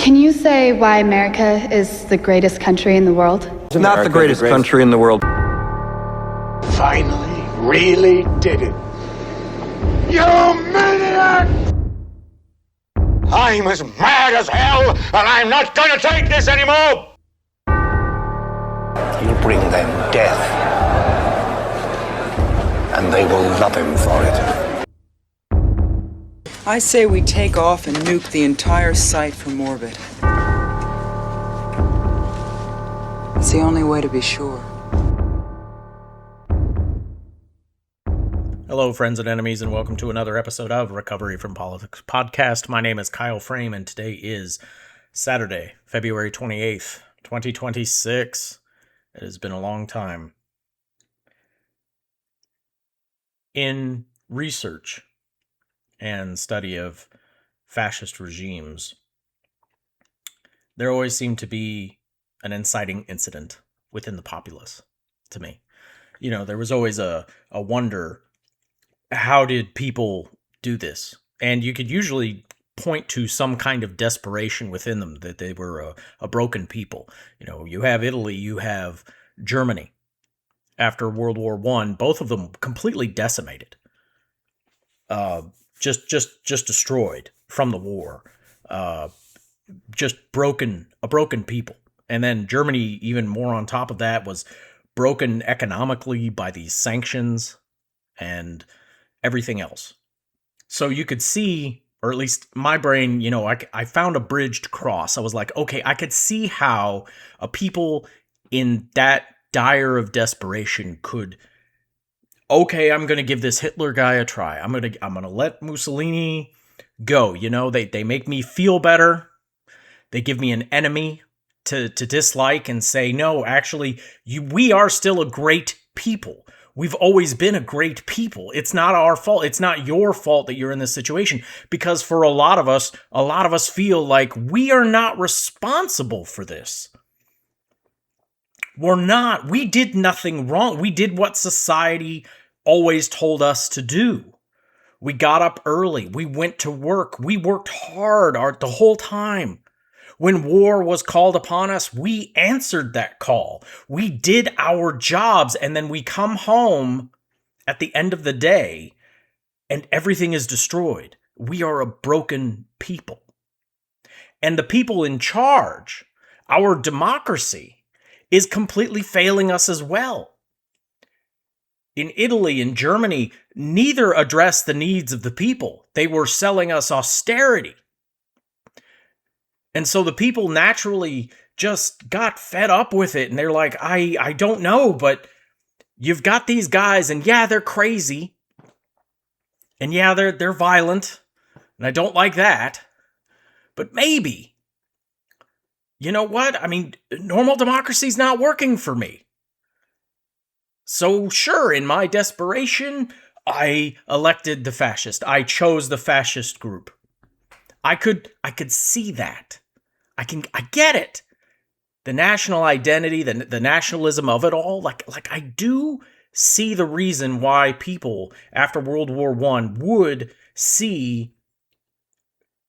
Can you say why America is the greatest country in the world? It's not the greatest country in the world. Finally, really did it. You maniac! I'm as mad as hell, and I'm not gonna take this anymore! He'll bring them death, and they will love him for it. I say we take off and nuke the entire site from orbit. It's the only way to be sure. Hello, friends and enemies, and welcome to another episode of Recovery from Politics Podcast. My name is Kyle Frame, and today is Saturday, February 28th, 2026. It has been a long time. In research and study of fascist regimes, there always seemed to be an inciting incident within the populace, to me. You know, there was always a wonder, how did people do this? And you could usually point to some kind of desperation within them, that they were a broken people. You know, you have Italy, you have Germany. After World War I, both of them completely decimated. Just destroyed from the war. Just a broken people. And then Germany, even more on top of that, was broken economically by these sanctions and everything else. So you could see, or at least my brain, you know, I found a bridge to cross. I was like, okay, I could see how a people in that dire of desperation could, okay, I'm going to give this Hitler guy a try. I'm going to let Mussolini go. You know, they make me feel better. They give me an enemy to dislike and say, no, actually, we are still a great people. We've always been a great people. It's not our fault. It's not your fault that you're in this situation, because for a lot of us feel like we are not responsible for this. We're not. We did nothing wrong. We did what society always told us to do. We got up early. We went to work. We worked hard the whole time. When war was called upon us, we answered that call. We did our jobs, and then we come home at the end of the day, and everything is destroyed. We are a broken people. And the people in charge, our democracy, is completely failing us as well. In Italy and Germany, neither addressed the needs of the people. They were selling us austerity. And so the people naturally just got fed up with it. And they're like, I don't know, but you've got these guys, and yeah, they're crazy. And yeah, they're violent. And I don't like that. But maybe, you know what? I mean, normal democracy's not working for me. So sure, in my desperation, I elected the fascist. I chose the fascist group. I could see that. I get it. The national identity, the nationalism of it all, like I do see the reason why people after World War I would see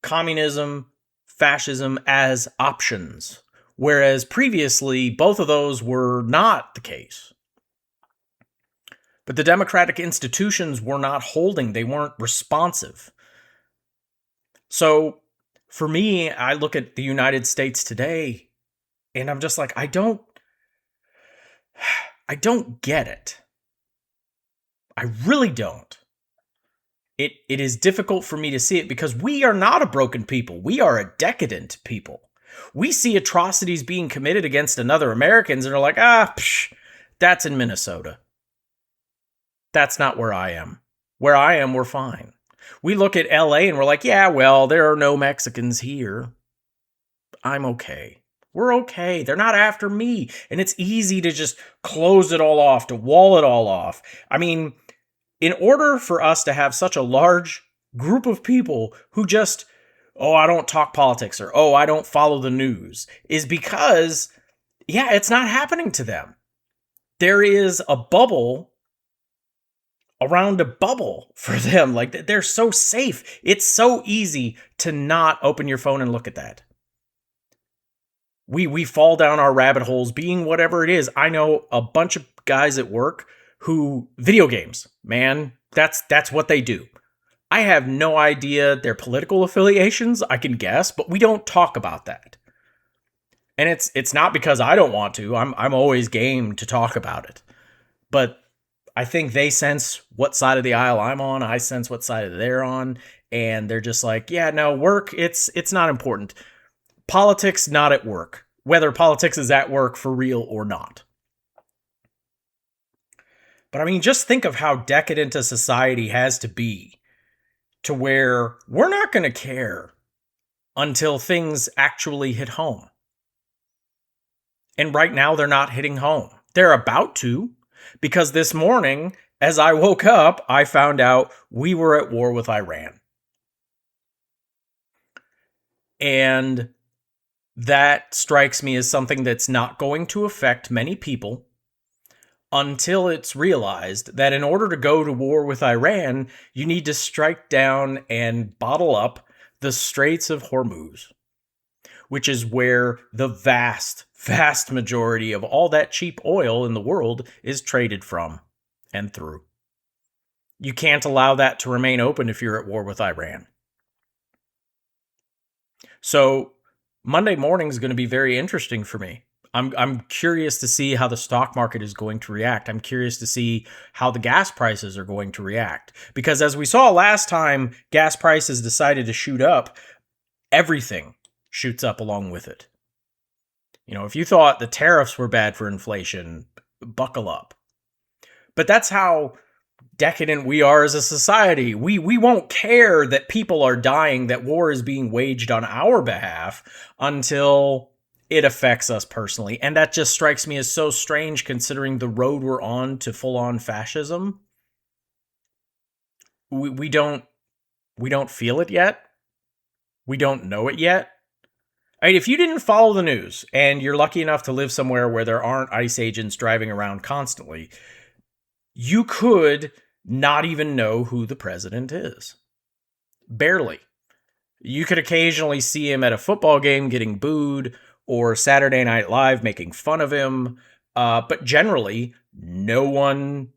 communism, fascism as options, whereas previously both of those were not the case. But the democratic institutions were not holding, they weren't responsive. So for me, I look at the United States today, and I'm just like, I don't get it. I really don't. It is difficult for me to see it, because we are not a broken people. We are a decadent people. We see atrocities being committed against another Americans and are like, that's in Minnesota. That's not where I am. Where I am, we're fine. We look at LA and we're like, yeah, well, there are no Mexicans here. I'm okay. We're okay. They're not after me. And it's easy to just close it all off, to wall it all off. I mean, in order for us to have such a large group of people who just, I don't talk politics, or, I don't follow the news, is because, yeah, it's not happening to them. There is a bubble around a bubble for them. Like, they're so safe. It's so easy to not open your phone and look at that. We fall down our rabbit holes being whatever it is. I know a bunch of guys at work who video games, man, that's what they do. I have no idea their political affiliations. I can guess, but we don't talk about that. And it's not because I don't want to. I'm always game to talk about it. But I think they sense what side of the aisle I'm on. I sense what side they're on, and they're just like, yeah, no, work, it's not important. Politics not at work, whether politics is at work for real or not. But I mean, just think of how decadent a society has to be to where we're not going to care until things actually hit home. And right now, they're not hitting home. They're about to, because this morning, as I woke up, I found out we were at war with Iran. And that strikes me as something that's not going to affect many people until it's realized that in order to go to war with Iran, you need to strike down and bottle up the Straits of Hormuz, which is where the vast majority of all that cheap oil in the world is traded from and through. You can't allow that to remain open if you're at war with Iran. So Monday morning is going to be very interesting for me. I'm curious to see how the stock market is going to react. I'm curious to see how the gas prices are going to react. Because as we saw last time, gas prices decided to shoot up, everything shoots up along with it. You know, if you thought the tariffs were bad for inflation, buckle up. But that's how decadent we are as a society. We won't care that people are dying, that war is being waged on our behalf until it affects us personally. And that just strikes me as so strange considering the road we're on to full-on fascism. We don't feel it yet. We don't know it yet. I mean, if you didn't follow the news and you're lucky enough to live somewhere where there aren't ICE agents driving around constantly, you could not even know who the president is. Barely. You could occasionally see him at a football game getting booed or Saturday Night Live making fun of him. But generally, no one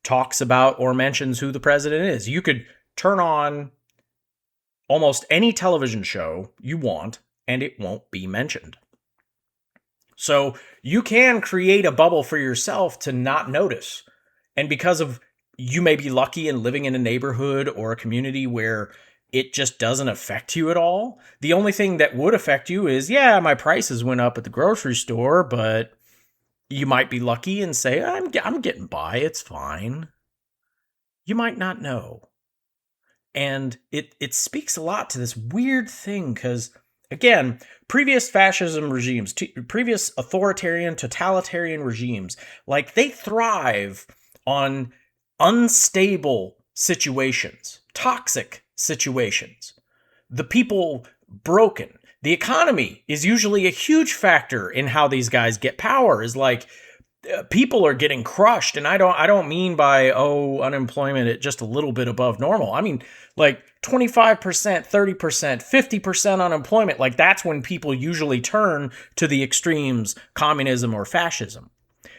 talks about or mentions who the president is. You could turn on almost any television show you want, and it won't be mentioned. So you can create a bubble for yourself to not notice. And because of you may be lucky in living in a neighborhood or a community where it just doesn't affect you at all. The only thing that would affect you is, yeah, my prices went up at the grocery store, but you might be lucky and say, I'm getting by, it's fine. You might not know. And it speaks a lot to this weird thing because, again, previous fascism regimes, previous authoritarian, totalitarian regimes, like they thrive on unstable situations, toxic situations, the people broken. The economy is usually a huge factor in how these guys get power. Is like people are getting crushed, and I don't mean by unemployment at just a little bit above normal. I mean like 25%, 30%, 50% unemployment. Like that's when people usually turn to the extremes, communism or fascism.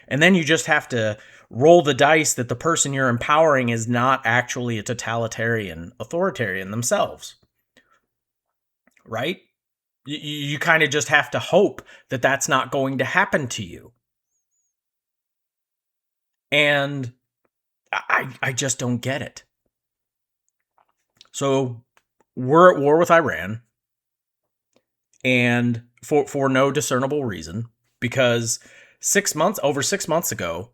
And then you just have to roll the dice that the person you're empowering is not actually a totalitarian, authoritarian themselves. Right? You kind of just have to hope that that's not going to happen to you. And I just don't get it. So we're at war with Iran, and for no discernible reason, because over 6 months ago,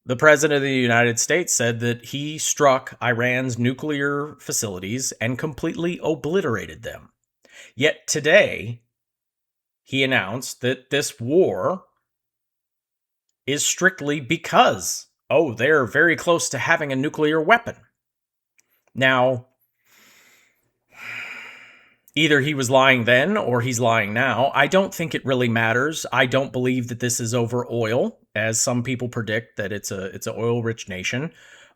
the president of the United States said that he struck Iran's nuclear facilities and completely obliterated them. Yet today, he announced that this war is strictly because, they're very close to having a nuclear weapon. Now, either he was lying then or he's lying now. I don't think it really matters. I don't believe that this is over oil, as some people predict that it's an oil-rich nation.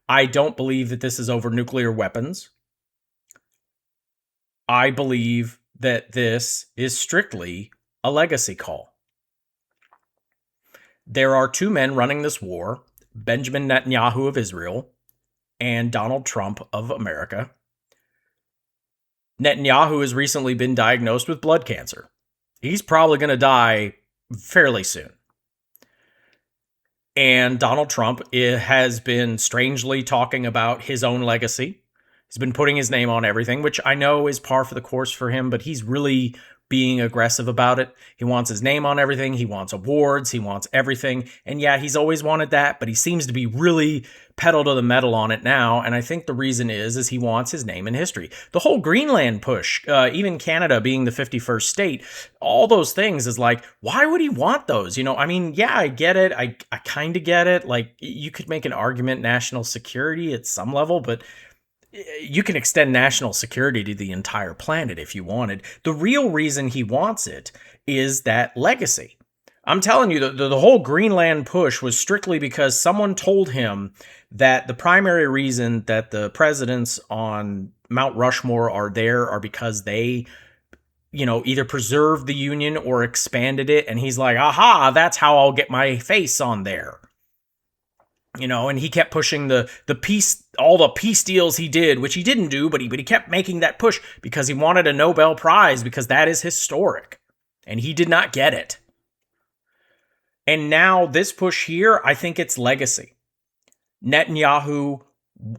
I don't believe that this is over nuclear weapons. I believe that this is strictly a legacy call. There are two men running this war, Benjamin Netanyahu of Israel and Donald Trump of America. Netanyahu has recently been diagnosed with blood cancer. He's probably going to die fairly soon. And Donald Trump has been strangely talking about his own legacy. He's been putting his name on everything, which I know is par for the course for him, but he's really being aggressive about it. He wants his name on everything. He wants awards. He wants everything. And yeah, he's always wanted that, but he seems to be really pedal to the metal on it now. And I think the reason is he wants his name in history. The whole Greenland push, even Canada being the 51st state, all those things is like, why would he want those? You know, I mean, yeah, I get it. I kind of get it. Like, you could make an argument national security at some level, but you can extend national security to the entire planet if you wanted. The real reason he wants it is that legacy. I'm telling you, the whole Greenland push was strictly because someone told him that the primary reason that the presidents on Mount Rushmore are there are because they, you know, either preserved the Union or expanded it. And he's like, aha, that's how I'll get my face on there. You know, and he kept pushing the peace, all the peace deals he did, which he didn't do, but he kept making that push because he wanted a Nobel Prize, because that is historic. And he did not get it. And now this push here, I think it's legacy. Netanyahu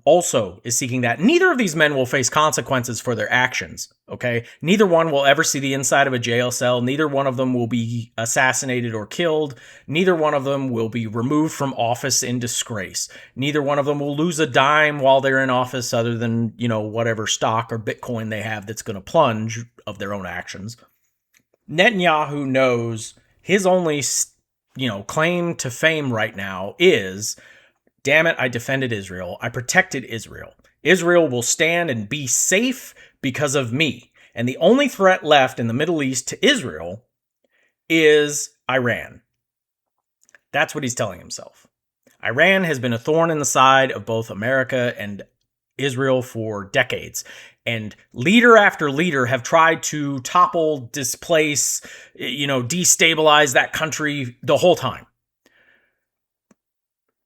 also is seeking that. Neither of these men will face consequences for their actions, okay? Neither one will ever see the inside of a jail cell. Neither one of them will be assassinated or killed. Neither one of them will be removed from office in disgrace. Neither one of them will lose a dime while they're in office other than, you know, whatever stock or Bitcoin they have that's going to plunge of their own actions. Netanyahu knows his only, you know, claim to fame right now is, damn it, I defended Israel. I protected Israel. Israel will stand and be safe because of me. And the only threat left in the Middle East to Israel is Iran. That's what he's telling himself. Iran has been a thorn in the side of both America and Israel for decades. And leader after leader have tried to topple, displace, you know, destabilize that country the whole time.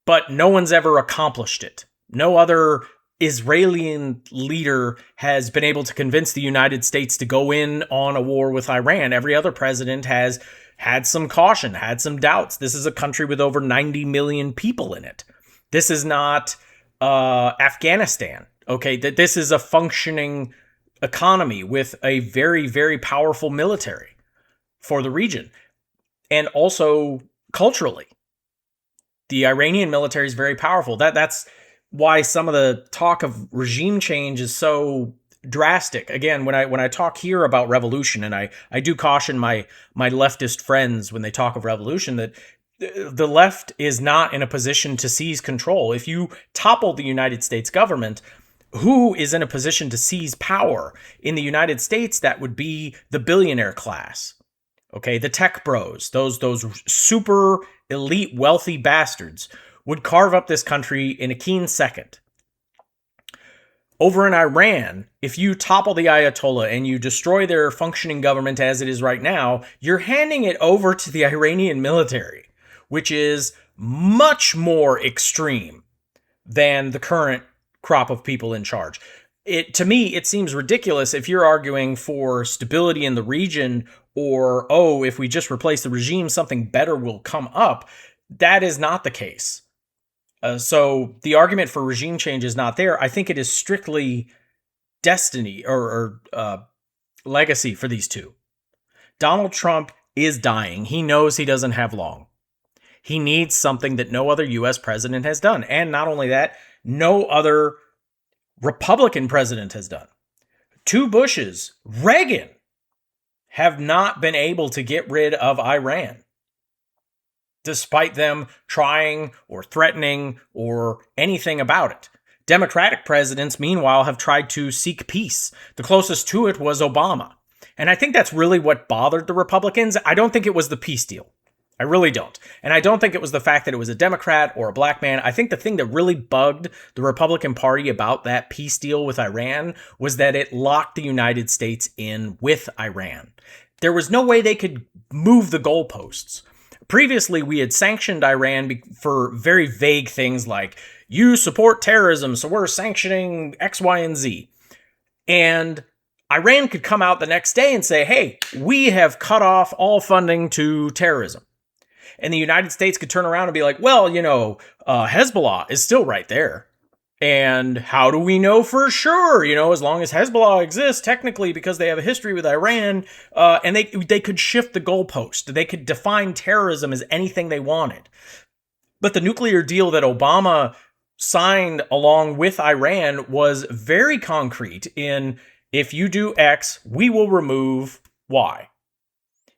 But no one's ever accomplished it. No other Israeli leader has been able to convince the United States to go in on a war with Iran. Every other president has had some caution, had some doubts. This is a country with over 90 million people in it. This is not Afghanistan. Okay, that this is a functioning economy with a very, very powerful military for the region. And also culturally. The Iranian military is very powerful. That's why some of the talk of regime change is so drastic. Again, when I talk here about revolution, and I do caution my leftist friends when they talk of revolution, that the left is not in a position to seize control. If you topple the United States government, who is in a position to seize power? In the United States, that would be the billionaire class. Okay, the tech bros, those super elite wealthy bastards would carve up this country in a keen second. Over in Iran, if you topple the Ayatollah and you destroy their functioning government as it is right now, you're handing it over to the Iranian military, which is much more extreme than the current crop of people in charge. To me, it seems ridiculous if you're arguing for stability in the region, or, oh, if we just replace the regime, something better will come up. That is not the case. So the argument for regime change is not there. I think it is strictly destiny or legacy for these two. Donald Trump is dying. He knows he doesn't have long. He needs something that no other U.S. president has done. And not only that, no other Republican president has done. Two Bushes, Reagan, have not been able to get rid of Iran, despite them trying or threatening or anything about it. Democratic presidents, meanwhile, have tried to seek peace. The closest to it was Obama. And I think that's really what bothered the Republicans. I don't think it was the peace deal. I really don't. And I don't think it was the fact that it was a Democrat or a black man. I think the thing that really bugged the Republican Party about that peace deal with Iran was that it locked the United States in with Iran. There was no way they could move the goalposts. Previously, we had sanctioned Iran for very vague things like, you support terrorism, so we're sanctioning X, Y, and Z. And Iran could come out the next day and say, hey, we have cut off all funding to terrorism. And the United States could turn around and be like, well, Hezbollah is still right there. And how do we know for sure? As long as Hezbollah exists, technically, because they have a history with Iran, and they could shift the goalpost. They could define terrorism as anything they wanted. But the nuclear deal that Obama signed along with Iran was very concrete in, if you do X, we will remove Y.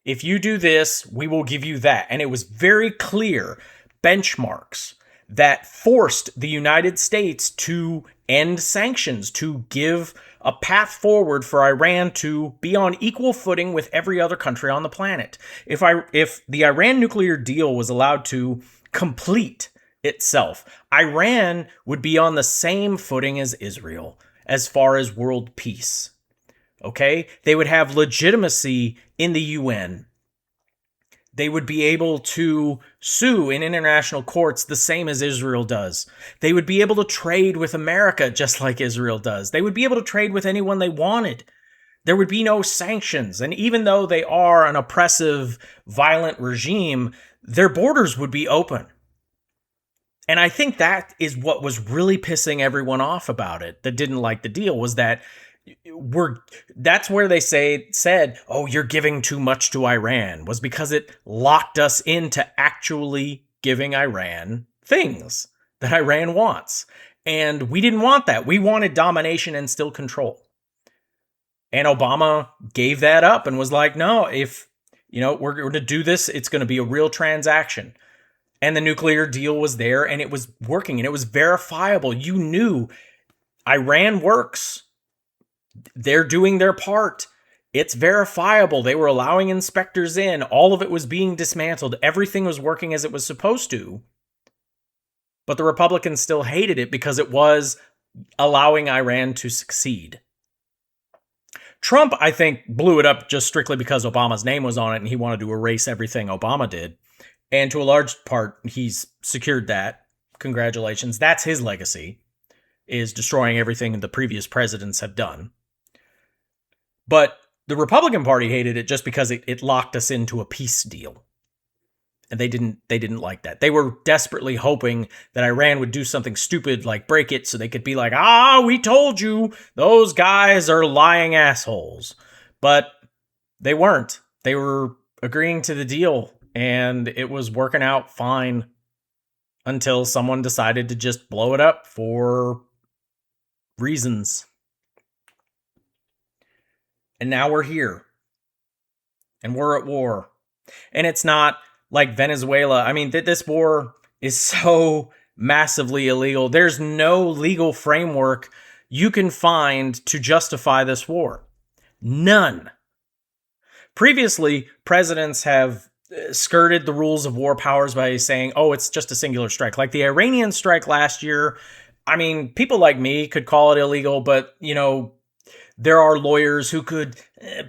If you do this, we will give you that. And it was very clear benchmarks that forced the United States to end sanctions, to give a path forward for Iran to be on equal footing with every other country on the planet. If the Iran nuclear deal was allowed to complete itself, Iran would be on the same footing as Israel as far as world peace. Okay? They would have legitimacy in the UN. They would be able to sue in international courts the same as Israel does. They would be able to trade with America just like Israel does. They would be able to trade with anyone they wanted. There would be no sanctions. And even though they are an oppressive, violent regime, their borders would be open. And I think that is what was really pissing everyone off about it that didn't like the deal, was that that's where they said, oh, you're giving too much to Iran, was because it locked us into actually giving Iran things that Iran wants. And we didn't want that. We wanted domination and still control. And Obama gave that up and was like, no, if we're going to do this, it's going to be a real transaction. And the nuclear deal was there and it was working and it was verifiable. You knew Iran works. They're doing their part. It's verifiable. They were allowing inspectors in. All of it was being dismantled. Everything was working as it was supposed to. But the Republicans still hated it because it was allowing Iran to succeed. Trump, I think, blew it up just strictly because Obama's name was on it and he wanted to erase everything Obama did. And to a large part, he's secured that. Congratulations. That's his legacy, is destroying everything the previous presidents have done. But the Republican Party hated it just because it locked us into a peace deal. And they didn't like that. They were desperately hoping that Iran would do something stupid like break it so they could be like, we told you those guys are lying assholes. But they weren't. They were agreeing to the deal and it was working out fine until someone decided to just blow it up for reasons. And now we're here. And we're at war. And it's not like Venezuela. I mean, this war is so massively illegal. There's no legal framework you can find to justify this war. None. Previously, presidents have skirted the rules of war powers by saying, oh, it's just a singular strike. Like the Iranian strike last year, I mean, people like me could call it illegal, but, there are lawyers who could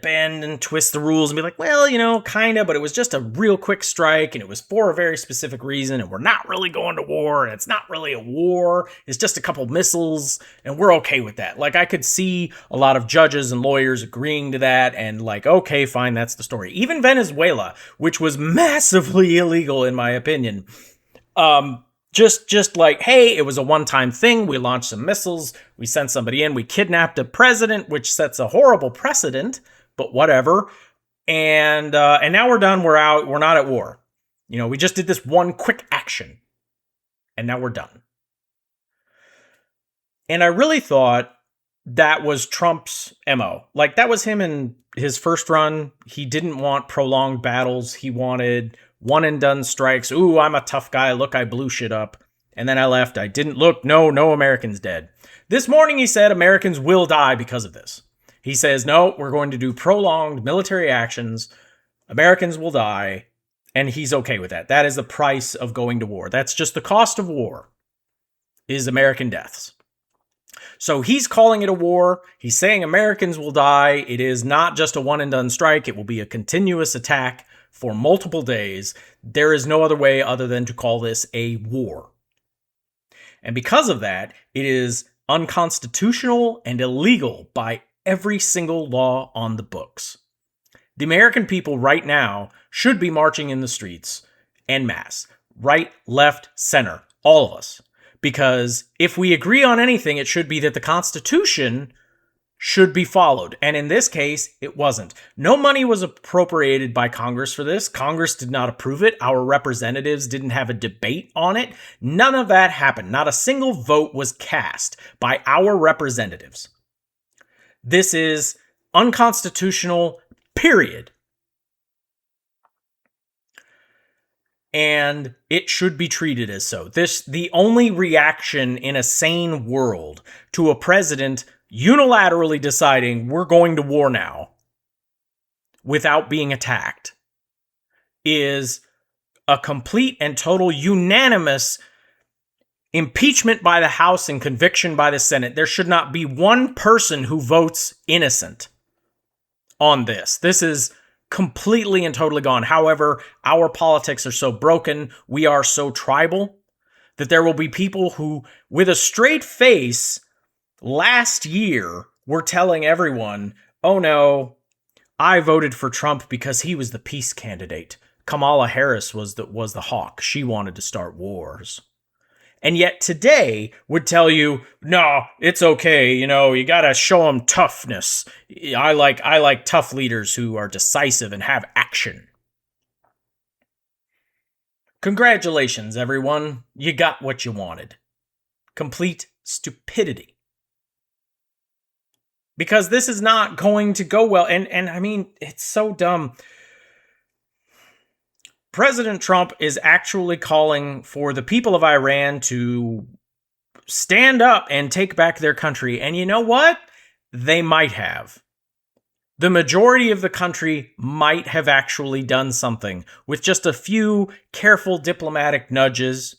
bend and twist the rules and be like, well, kind of, but it was just a real quick strike and it was for a very specific reason and we're not really going to war and it's not really a war. It's just a couple missiles and we're okay with that. Like I could see a lot of judges and lawyers agreeing to that and like, okay, fine, that's the story. Even Venezuela, which was massively illegal in my opinion, Just like, hey, it was a one-time thing. We launched some missiles. We sent somebody in. We kidnapped a president, which sets a horrible precedent, but whatever. And now we're done. We're out. We're not at war. We just did this one quick action. And now we're done. And I really thought that was Trump's MO. Like, that was him in his first run. He didn't want prolonged battles. He wanted one and done strikes. Ooh, I'm a tough guy. Look, I blew shit up. And then I left. I didn't look. No Americans dead. This morning he said Americans will die because of this. He says, no, we're going to do prolonged military actions. Americans will die. And he's okay with that. That is the price of going to war. That's just the cost of war, is American deaths. So he's calling it a war. He's saying Americans will die. It is not just a one and done strike. It will be a continuous attack for multiple days. There is no other way other than to call this a war. And because of that, it is unconstitutional and illegal by every single law on the books. The American people right now should be marching in the streets en masse. Right, left, center, all of us. Because if we agree on anything, it should be that the Constitution should be followed. And in this case, it wasn't. No money was appropriated by Congress for this. Congress did not approve it. Our representatives didn't have a debate on it. None of that happened. Not a single vote was cast by our representatives. This is unconstitutional, period. And it should be treated as so. The only reaction in a sane world to a president unilaterally deciding we're going to war now without being attacked is a complete and total unanimous impeachment by the House and conviction by the Senate. There should not be one person who votes innocent on this. This is completely and totally gone. However, our politics are so broken, we are so tribal, that there will be people who, with a straight face, last year were telling everyone, oh no, I voted for Trump because he was the peace candidate. Kamala Harris was the hawk. She wanted to start wars. And yet today would tell you, no, it's okay. You got to show them toughness. I like tough leaders who are decisive and have action. Congratulations, everyone. You got what you wanted. Complete stupidity. Because this is not going to go well. And I mean, it's so dumb. President Trump is actually calling for the people of Iran to stand up and take back their country. And you know what? They might have. The majority of the country might have actually done something with just a few careful diplomatic nudges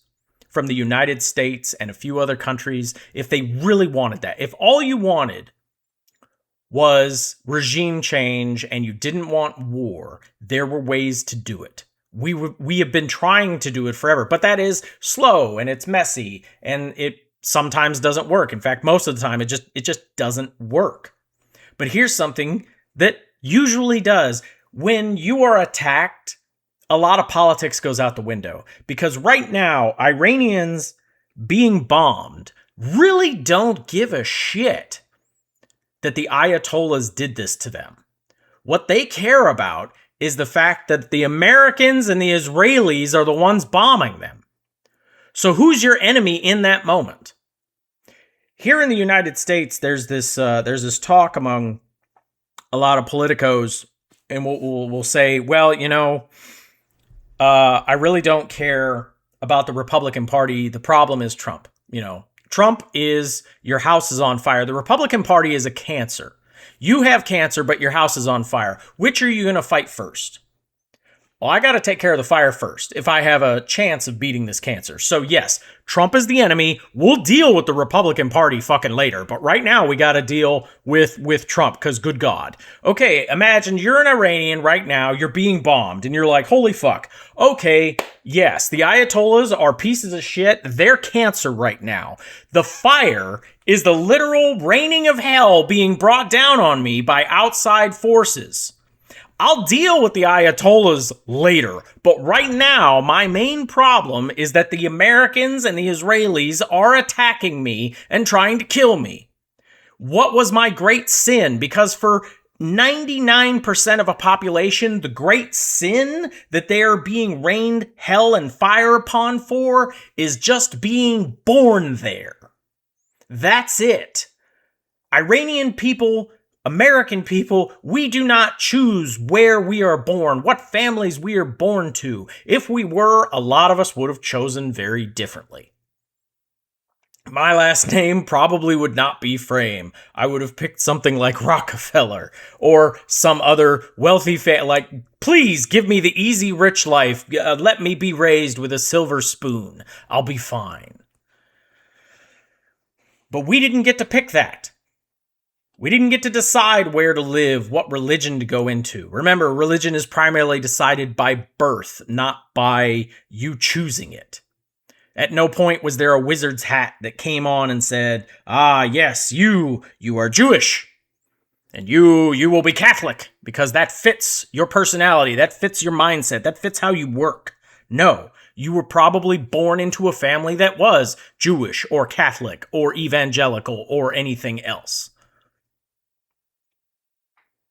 from the United States and a few other countries if they really wanted that. If all you wanted was regime change and you didn't want war, there were ways to do it. We have been trying to do it forever, but that is slow and it's messy and it sometimes doesn't work. In fact, most of the time it just doesn't work. But here's something that usually does. When you are attacked, a lot of politics goes out the window because right now Iranians being bombed really don't give a shit that the Ayatollahs did this to them. What they care about is the fact that the Americans and the Israelis are the ones bombing them. So who's your enemy in that moment? Here in the United States, there's this talk among a lot of politicos, and we'll say, well, I really don't care about the Republican Party. The problem is Trump. Trump is your house is on fire. The Republican Party is a cancer. You have cancer, but your house is on fire. Which are you going to fight first? Well, I got to take care of the fire first if I have a chance of beating this cancer. So yes, Trump is the enemy. We'll deal with the Republican Party fucking later. But right now we got to deal with Trump because good God. Okay, imagine you're an Iranian right now. You're being bombed and you're like, holy fuck. Okay, yes, the Ayatollahs are pieces of shit. They're cancer right now. The fire is the literal raining of hell being brought down on me by outside forces. I'll deal with the Ayatollahs later, but right now, my main problem is that the Americans and the Israelis are attacking me and trying to kill me. What was my great sin? Because for 99% of a population, the great sin that they are being rained hell and fire upon for is just being born there. That's it. Iranian people, American people, we do not choose where we are born, what families we are born to. If we were, a lot of us would have chosen very differently. My last name probably would not be Frame. I would have picked something like Rockefeller or some other wealthy please give me the easy rich life. Let me be raised with a silver spoon. I'll be fine. But we didn't get to pick that. We didn't get to decide where to live, what religion to go into. Remember, religion is primarily decided by birth, not by you choosing it. At no point was there a wizard's hat that came on and said, "Ah, yes, you are Jewish. And you will be Catholic because that fits your personality, that fits your mindset, that fits how you work." No, you were probably born into a family that was Jewish or Catholic or evangelical or anything else.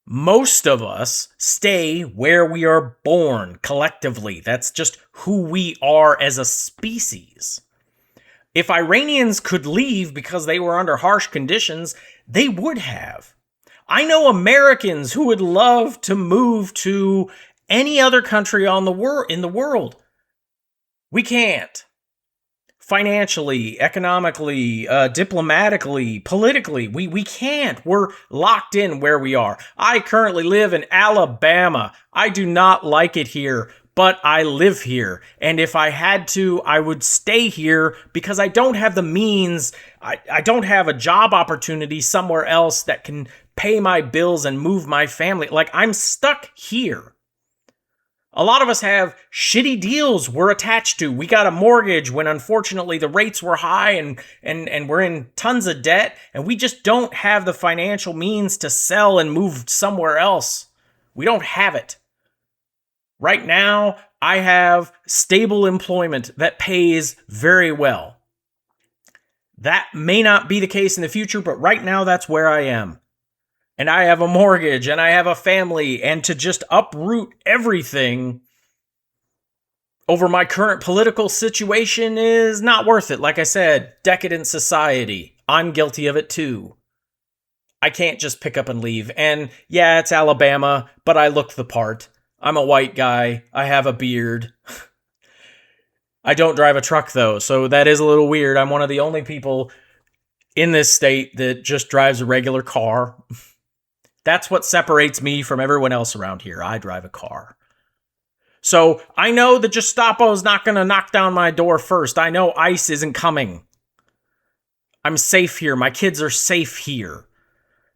Most of us stay where we are born collectively. That's just who we are as a species. If Iranians could leave because they were under harsh conditions, they would have. I know Americans who would love to move to any other country in the world. We can't. Financially, economically, diplomatically, politically, we can't. We're locked in where we are. I currently live in Alabama. I do not like it here, but I live here. And if I had to, I would stay here because I don't have the means. I don't have a job opportunity somewhere else that can pay my bills and move my family. Like, I'm stuck here. A lot of us have shitty deals we're attached to. We got a mortgage when unfortunately the rates were high and we're in tons of debt, and we just don't have the financial means to sell and move somewhere else. We don't have it. Right now, I have stable employment that pays very well. That may not be the case in the future, but right now that's where I am. And I have a mortgage, and I have a family, and to just uproot everything over my current political situation is not worth it. Like I said, decadent society. I'm guilty of it too. I can't just pick up and leave. And yeah, it's Alabama, but I look the part. I'm a white guy. I have a beard. I don't drive a truck though, so that is a little weird. I'm one of the only people in this state that just drives a regular car. That's what separates me from everyone else around here. I drive a car. So I know the Gestapo's not going to knock down my door first. I know ICE isn't coming. I'm safe here. My kids are safe here.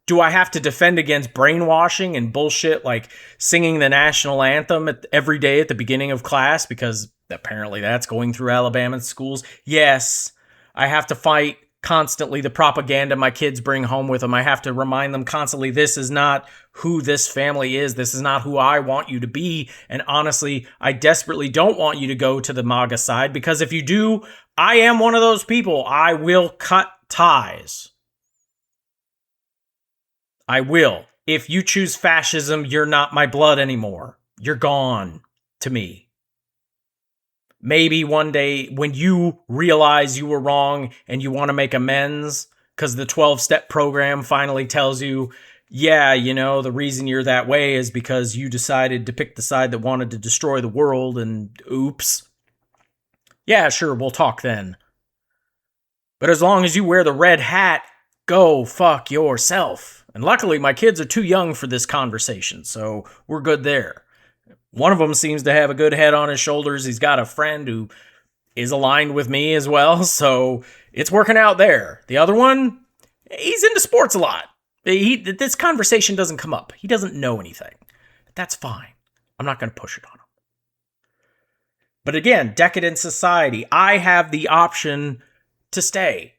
Do I have to defend against brainwashing and bullshit like singing the national anthem every day at the beginning of class? Because apparently that's going through Alabama schools. Yes, I have to fight constantly the propaganda my kids bring home with them. I have to remind them constantly, this is not who this family is. This is not who I want you to be. And honestly, I desperately don't want you to go to the MAGA side, because if you do, I am one of those people. I will cut ties. I will. If you choose fascism, you're not my blood anymore. You're gone to me. Maybe one day when you realize you were wrong and you want to make amends, because the 12-step program finally tells you, yeah, you know, the reason you're that way is because you decided to pick the side that wanted to destroy the world, and oops. Yeah, sure, we'll talk then. But as long as you wear the red hat, go fuck yourself. And luckily, my kids are too young for this conversation, so we're good there. One of them seems to have a good head on his shoulders. He's got a friend who is aligned with me as well, so it's working out there. The other one, he's into sports a lot. This conversation doesn't come up. He doesn't know anything. That's fine. I'm not going to push it on him. But again, decadent society. I have the option to stay.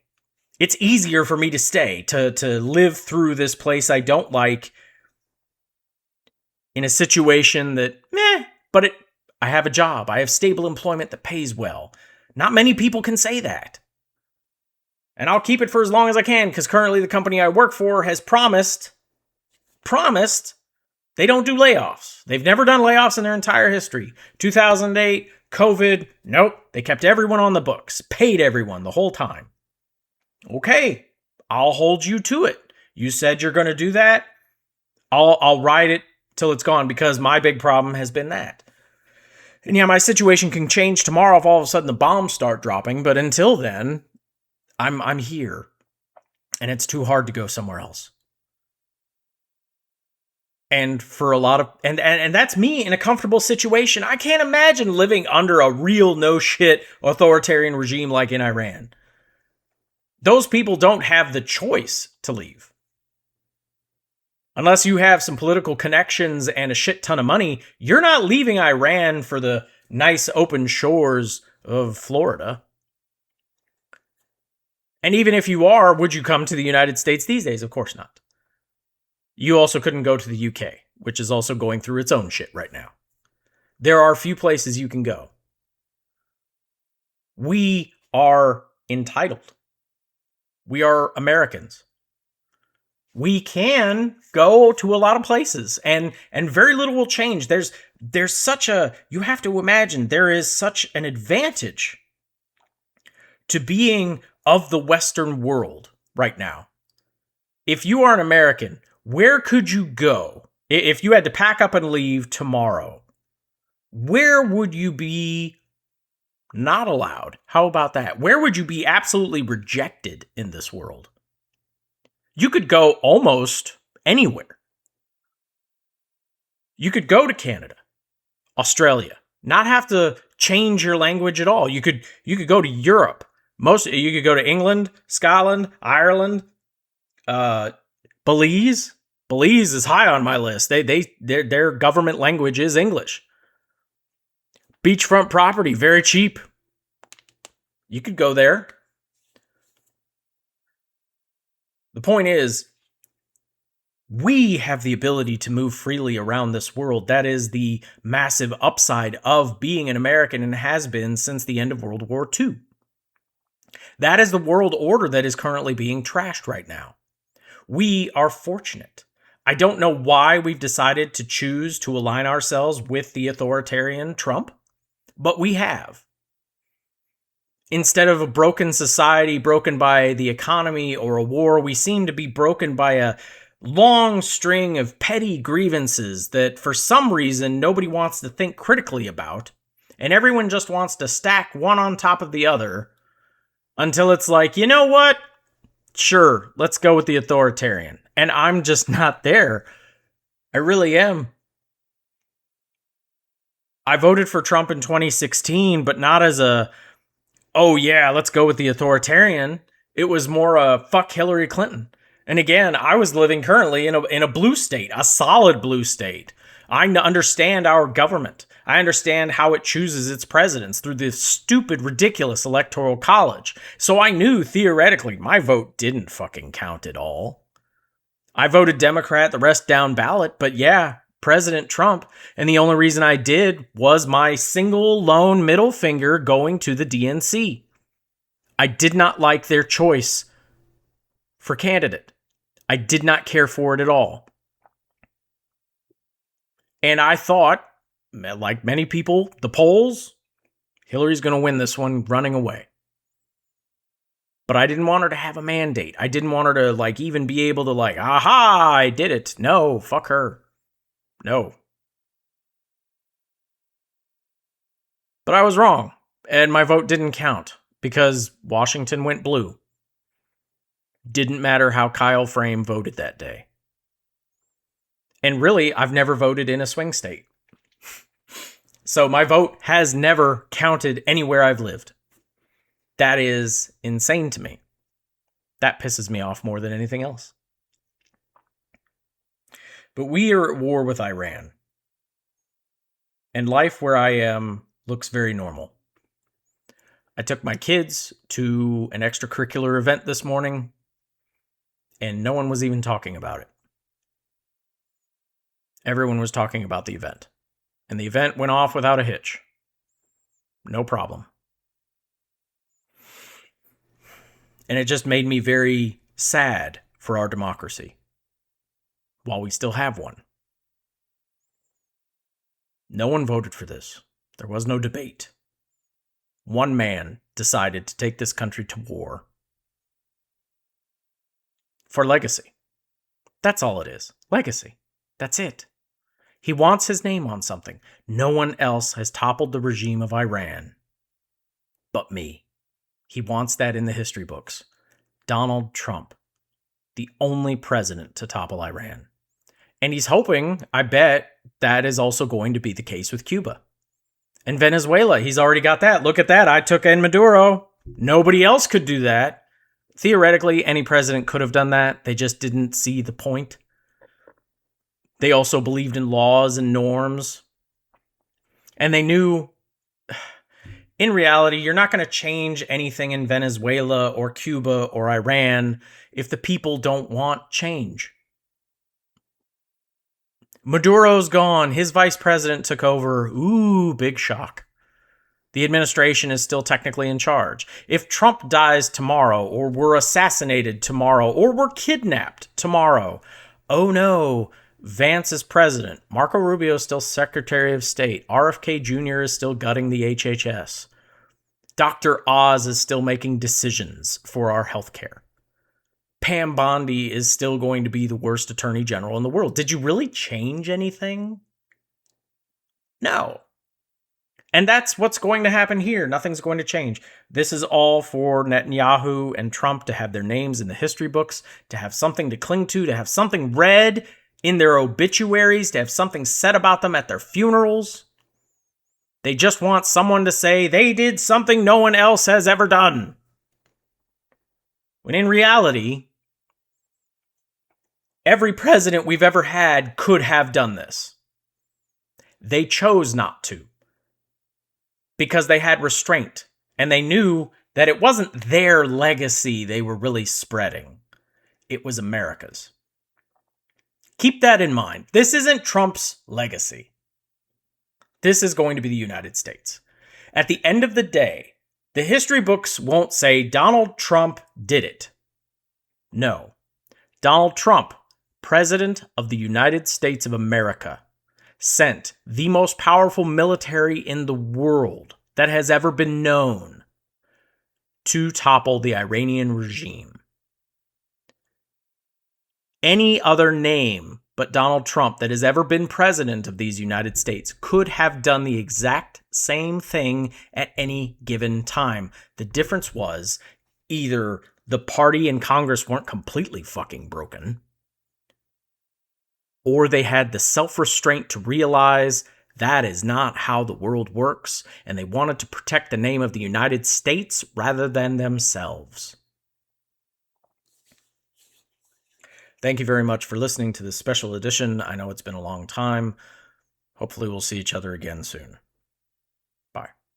It's easier for me to stay, to live through this place I don't like, in a situation that, but I have a job. I have stable employment that pays well. Not many people can say that. And I'll keep it for as long as I can, because currently the company I work for has promised they don't do layoffs. They've never done layoffs in their entire history. 2008, COVID, nope. They kept everyone on the books, paid everyone the whole time. Okay, I'll hold you to it. You said you're going to do that. I'll ride it till it's gone, because my big problem has been that. And yeah, my situation can change tomorrow if all of a sudden the bombs start dropping, but until then, I'm here. And it's too hard to go somewhere else. And for a lot of and that's me in a comfortable situation. I can't imagine living under a real no shit authoritarian regime like in Iran. Those people don't have the choice to leave. Unless you have some political connections and a shit ton of money, you're not leaving Iran for the nice open shores of Florida. And even if you are, would you come to the United States these days? Of course not. You also couldn't go to the UK, which is also going through its own shit right now. There are few places you can go. We are entitled. We are Americans. We can go to a lot of places and very little will change. There's such a, you have to imagine, there is such an advantage to being of the Western world right now. If you are an American, where could you go? If you had to pack up and leave tomorrow, where would you be not allowed? How about that? Where would you be absolutely rejected in this world? You could go almost anywhere. You could go to Canada, Australia, not have to change your language at all. You could go to Europe. You could go to England, Scotland, Ireland, Belize. Belize is high on my list. Their government language is English. Beachfront property, very cheap. You could go there. The point is, we have the ability to move freely around this world. That is the massive upside of being an American and has been since the end of World War II. That is the world order that is currently being trashed right now. We are fortunate. I don't know why we've decided to choose to align ourselves with the authoritarian Trump, but we have. Instead of a broken society broken by the economy or a war, we seem to be broken by a long string of petty grievances that for some reason nobody wants to think critically about, and everyone just wants to stack one on top of the other until it's like, you know what? Sure, let's go with the authoritarian. And I'm just not there. I really am. I voted for Trump in 2016, but not as a, oh yeah, let's go with the authoritarian. It was more a fuck Hillary Clinton. And again, I was living currently in a blue state, a solid blue state. I understand our government. I understand how it chooses its presidents through this stupid, ridiculous electoral college. So I knew theoretically my vote didn't fucking count at all. I voted Democrat, the rest down ballot, but yeah, President Trump. And the only reason I did was my single lone middle finger going to the DNC. I did not like their choice for candidate. I did not care for it at all. And I thought, like many people, the polls, Hillary's going to win this one running away. But I didn't want her to have a mandate. I didn't want her to even be able to aha, I did it. No, fuck her. No. But I was wrong, and my vote didn't count because Washington went blue. Didn't matter how Kyle Frame voted that day. And really, I've never voted in a swing state. So my vote has never counted anywhere I've lived. That is insane to me. That pisses me off more than anything else. But we are at war with Iran. And life where I am looks very normal. I took my kids to an extracurricular event this morning, and no one was even talking about it. Everyone was talking about the event. And the event went off without a hitch. No problem. And it just made me very sad for our democracy, while we still have one. No one voted for this. There was no debate. One man decided to take this country to war. For legacy. That's all it is. Legacy. That's it. He wants his name on something. No one else has toppled the regime of Iran but me. He wants that in the history books. Donald Trump, the only president to topple Iran. And he's hoping, I bet, that is also going to be the case with Cuba. And Venezuela, he's already got that. Look at that. I took in Maduro. Nobody else could do that. Theoretically, any president could have done that. They just didn't see the point. They also believed in laws and norms. And they knew, in reality, you're not going to change anything in Venezuela or Cuba or Iran if the people don't want change. Maduro's gone. His vice president took over. Ooh, big shock. The administration is still technically in charge. If Trump dies tomorrow, or were assassinated tomorrow, or were kidnapped tomorrow, oh no, Vance is president. Marco Rubio is still Secretary of State. RFK Jr. is still gutting the HHS. Dr. Oz is still making decisions for our healthcare. Pam Bondi is still going to be the worst attorney general in the world. Did you really change anything? No. And that's what's going to happen here. Nothing's going to change. This is all for Netanyahu and Trump to have their names in the history books, to have something to cling to have something read in their obituaries, to have something said about them at their funerals. They just want someone to say they did something no one else has ever done. When in reality, every president we've ever had could have done this. They chose not to, because they had restraint, and they knew that it wasn't their legacy they were really spreading. It was America's. Keep that in mind. This isn't Trump's legacy. This is going to be the United States. At the end of the day, the history books won't say Donald Trump did it. No. Donald Trump, President of the United States of America, sent the most powerful military in the world that has ever been known to topple the Iranian regime. Any other name but Donald Trump that has ever been president of these United States could have done the exact same thing at any given time. The difference was either the party and Congress weren't completely fucking broken, or they had the self-restraint to realize that is not how the world works, and they wanted to protect the name of the United States rather than themselves. Thank you very much for listening to this special edition. I know it's been a long time. Hopefully we'll see each other again soon.